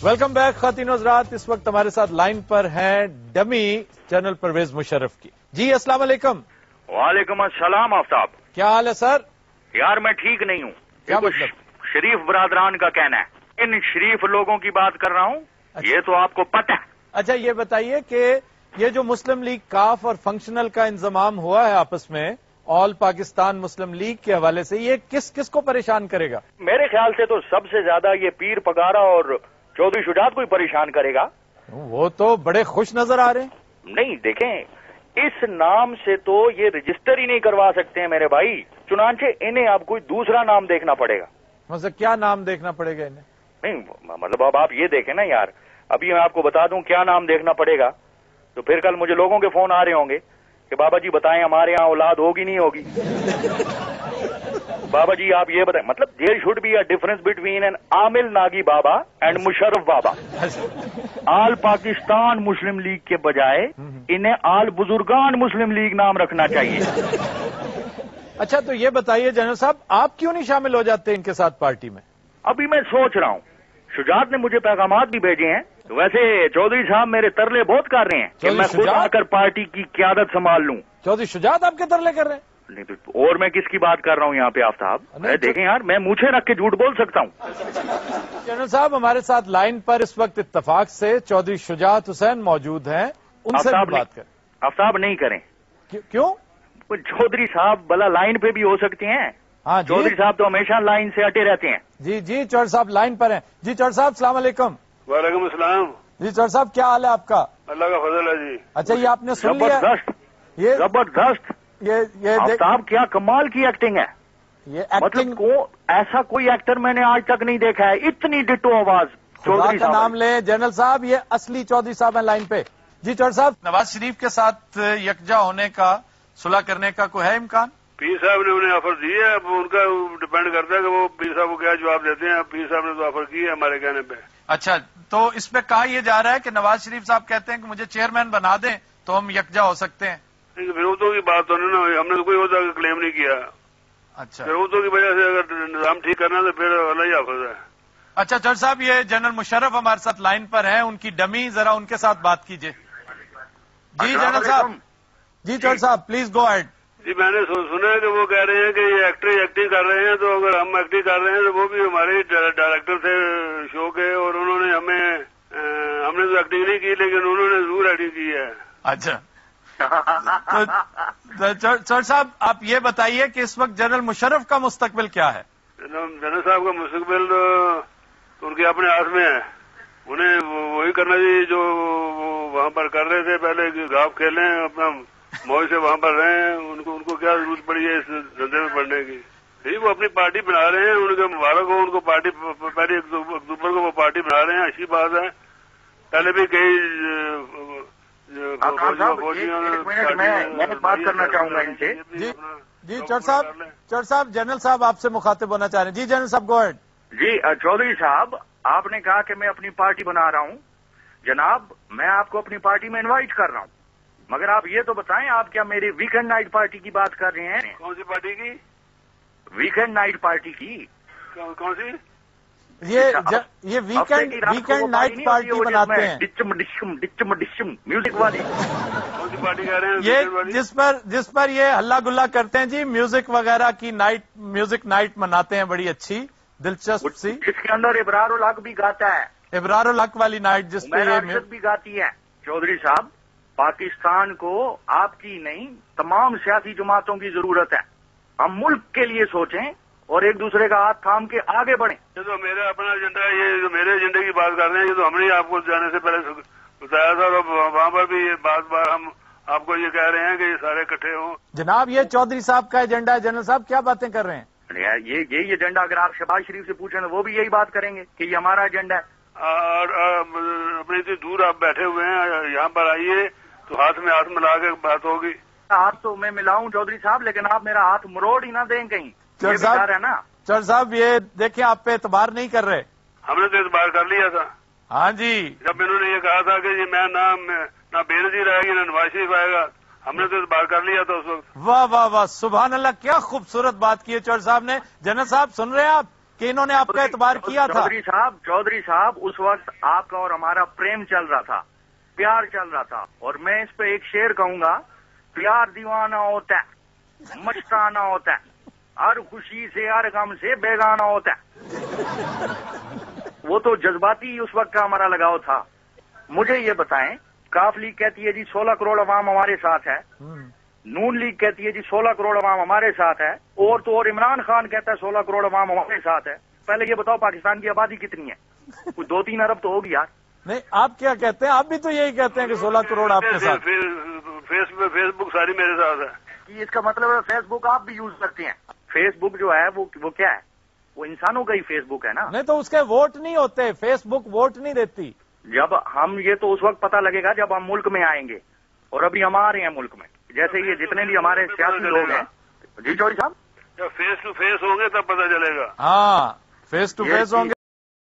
Welcome back खातिन हज़रात। इस वक्त हमारे साथ लाइन पर हैं डमी जनरल परवेज मुशर्रफ की। जी अस्सलाम वालेकुम। वालेकुम अस्सलाम आफ्ताब। क्या हाल है सर? यार मैं ठीक नहीं हूँ। क्या मतलब? शरीफ बरादरान का कहना है, इन शरीफ लोगों की बात कर रहा हूँ। अच्छा। ये तो आपको पता है। अच्छा ये बताइए कि ये जो मुस्लिम लीग काफ और फंक्शनल का इंतजाम हुआ है आपस में ऑल पाकिस्तान मुस्लिम लीग के हवाले से, ये किस किस को परेशान करेगा? मेरे ख्याल से तो सबसे ज्यादा ये पीर पगारा और चौधरी शुजात को ही परेशान करेगा। वो तो बड़े खुश नजर आ रहे हैं। नहीं देखें, इस नाम से तो ये रजिस्टर ही नहीं करवा सकते हैं मेरे भाई। चुनांचे इन्हें अब कोई दूसरा नाम देखना पड़ेगा। मतलब क्या नाम देखना पड़ेगा इन्हें? नहीं मतलब अब आप ये देखें ना यार, अभी मैं आपको बता दूं क्या नाम देखना पड़ेगा, तो फिर कल मुझे लोगों के फोन आ रहे होंगे कि बाबा जी बताएं हमारे यहाँ औलाद होगी नहीं होगी। बाबा जी आप ये बताएं, मतलब there should be a difference between an आमिल नागी बाबा एंड मुशर्रफ बाबा। आल पाकिस्तान मुस्लिम लीग के बजाय इन्हें आल बुजुर्गान मुस्लिम लीग नाम रखना चाहिए। अच्छा तो ये बताइए जनरल साहब, आप क्यों नहीं शामिल हो जाते इनके साथ पार्टी में? अभी मैं सोच रहा हूँ, शुजात ने मुझे पैगामात भी भेजे हैं। वैसे चौधरी साहब मेरे तरले बहुत कर रहे हैं कि मैं खुद आकर पार्टी की क्यादत संभाल लूं। चौधरी शुजात आपके तरले कर रहे हैं? नहीं तो और मैं किसकी बात कर रहा हूँ यहाँ पे आफ्ताब? देखें यार, मैं मुझे रख के झूठ बोल सकता हूँ। जनरल साहब हमारे साथ लाइन पर इस वक्त इत्तफाक से चौधरी शुजात हुसैन मौजूद हैं, उनसे भी बात करें। आफ्ताब नहीं करें। क्यों? चौधरी साहब भला लाइन पे भी हो सकते हैं। हाँ जी, चौधरी साहब तो हमेशा लाइन से हटे रहते हैं। जी जी चौधरी साहब लाइन पर हैं। जी चौधरी साहब अस्सलाम वालेकुम। वालेकुम अस्सलाम। जी चौधरी साहब क्या हाल है आपका? अल्लाह का फजल है जी। अच्छा ये आपने सुन लिया? जबरदस्त, ये जबरदस्त। ये आफ्ताब क्या कमाल की एक्टिंग है। ये मतलब एक्टिंग को ऐसा कोई एक्टर मैंने आज तक नहीं देखा है, इतनी डिटो आवाज। चौधरी का नाम साहब ले जनरल साहब, ये असली चौधरी साहब है लाइन पे। जी चौधरी साहब, नवाज शरीफ के साथ यकजा होने का, सुलह करने का कोई है इम्कान? पीर साहब ने उन्हें ऑफर दी है, अब उनका डिपेंड करता है कि वो पीर साहब को क्या जवाब देते हैं। पीर साहब ने तो ऑफर की है हमारे कहने पे। अच्छा तो इसमें कहा यह जा रहा है कि नवाज शरीफ साहब कहते हैं कि मुझे चेयरमैन बना दें तो हम यकजा हो सकते हैं। विरोधों की बात तो नहीं ना हुई, हमने तो कोई होता क्लेम नहीं किया। अच्छा विरोधों की वजह से अगर निजाम ठीक करना तो फिर अल्लाह ही हाफिज है। अच्छा चौधरी साहब, ये जनरल मुशर्रफ हमारे साथ लाइन पर हैं, उनकी डमी, जरा उनके साथ बात कीजिए। जी जनरल साहब। जी चौधरी साहब प्लीज गो अहेड। जी मैंने सुना है कि वो कह रहे हैं कि ये एक्टर एक्टिंग कर रहे हैं, तो अगर हम एक्टिंग कर रहे हैं तो वो भी हमारे डायरेक्टर थे शो के, और उन्होंने हमने तो एक्टिंग नहीं की लेकिन उन्होंने जरूर एक्टिंग की है। अच्छा तो चौधरी साहब आप ये बताइए कि इस वक्त जनरल मुशर्रफ का मुस्तकबिल क्या है? जनरल साहब का मुस्तकबिल तो उनके अपने हाथ में है। उन्हें वही करना चाहिए जो वहाँ पर कर रहे थे पहले, गाँव खेलें, अपना मौज से वहाँ पर रहें। उनको क्या जरूरत पड़ी है इस धंधे में पड़ने की? ठीक, वो अपनी पार्टी बना रहे हैं, उनके मुबारक हो उनको। पार्टी पहले 1 अक्टूबर को वो पार्टी बना रहे हैं, अच्छी बात है। पहले भी कई मैं बात करना चाहूंगा इनसे। जी चौधरी साहब जनरल साहब आपसे मुखातिब होना चाह रहे हैं। जी जनरल साहब गो अहेड। जी चौधरी साहब, आपने कहा कि मैं अपनी पार्टी बना रहा हूँ। जनाब मैं आपको अपनी पार्टी में इनवाइट कर रहा हूँ, मगर आप ये तो बताएं आप क्या मेरी वीकेंड नाइट पार्टी की बात कर रहे हैं? कौन सी पार्टी की? वीकेंड नाइट पार्टी की। कौन सी? ये वीकेंड नाइट पार्टी बनाते हैं, डिचम डिचम म्यूजिक वाली। कौन सी पार्टी कह रहे हैं? ये जिस पर ये हल्ला गुल्ला करते हैं जी, म्यूजिक वगैरह की नाइट, म्यूजिक नाइट मनाते हैं, बड़ी अच्छी दिलचस्प सी, जिसके अंदर इब्रार उल हक भी गाता है। इब्रार उल हक वाली नाइट जिसपे ये भी गाती है। चौधरी साहब पाकिस्तान को आपकी नहीं तमाम सियासी जमातों की जरूरत है। हम मुल्क के लिए सोचें और एक दूसरे का हाथ थाम के आगे बढ़ें। ये तो मेरा अपना एजेंडा है, ये जो मेरे एजेंडे की बात कर रहे हैं, ये तो हमने आपको जाने से पहले बताया था, और वहाँ पर भी ये बार हम आपको ये कह रहे हैं कि ये सारे इकट्ठे हों। जनाब ये चौधरी साहब का एजेंडा है। जनरल साहब क्या बातें कर रहे हैं? यही एजेंडा अगर आप शहबाज शरीफ से पूछें तो वो भी यही बात करेंगे कि ये हमारा एजेंडा है। और अपने इतनी दूर आप बैठे हुए हैं, यहाँ पर आइए तो हाथ में हाथ मिला के बात होगी। हाथ तो मैं मिलाऊं चौधरी साहब, लेकिन आप मेरा हाथ मरोड़ ही ना दें कहीं। चौधरी साहब है ना, चौधरी साहब ये देखिए आप पे एतबार नहीं कर रहे। हमने तो एतबार कर लिया था। हाँ जी, जब इन्होंने ये कहा था कि मैं ना बेनजीर आएगी ना नवाज शरीफ आएगा, हमने तो एतबार कर लिया था उस वक्त। वाह वाह वाह, सुभान अल्लाह, क्या खूबसूरत बात की है चौधरी साहब ने। जनरल साहब सुन रहे हैं आप, کہ انہوں نے آپ کا اعتبار کیا تھا؟ چودھری صاحب اس وقت آپ کا اور ہمارا پریم چل رہا تھا، پیار چل رہا تھا، اور میں اس پہ ایک شعر کہوں گا، پیار دیوانہ ہوتا ہے، مستانہ ہوتا ہے، ہر خوشی سے ہر غم سے بیگانہ ہوتا ہے۔ وہ تو جذباتی اس وقت کا ہمارا لگاؤ تھا۔ مجھے یہ بتائیں، کاف لیگ کہتی ہے جی 16 کروڑ عوام ہمارے ساتھ ہے، نون لیگ کہتی ہے جی 16 کروڑ عوام ہمارے ساتھ ہے، اور تو اور عمران خان کہتا ہے 16 کروڑ عوام ہمارے ساتھ ہے۔ پہلے یہ بتاؤ پاکستان کی آبادی کتنی ہے؟ کوئی 2-3 ارب تو ہوگی یار۔ نہیں، آپ کیا کہتے ہیں؟ آپ بھی تو یہی کہتے ہیں کہ 16 کروڑ آپ کے ساتھ۔ فیس بک ساری میرے ساتھ ہے۔ اس کا مطلب ہے فیس بک آپ بھی یوز کرتے ہیں؟ فیس بک جو ہے وہ کیا ہے؟ وہ انسانوں کا ہی فیس بک ہے نا۔ نہیں تو اس کے ووٹ نہیں ہوتے، فیس بک ووٹ نہیں دیتی۔ جب ہم یہ تو اس وقت پتہ لگے گا جب ہم ملک میں آئیں گے، اور ابھی ہم آ رہے ہیں ملک میں، جیسے یہ جتنے بھی ہمارے سیاسی لوگ ہیں۔ جی چودھری صاحب، جب فیس ٹو فیس ہوں گے تب پتہ چلے گا۔ ہاں، فیس ٹو فیس ہوں گے۔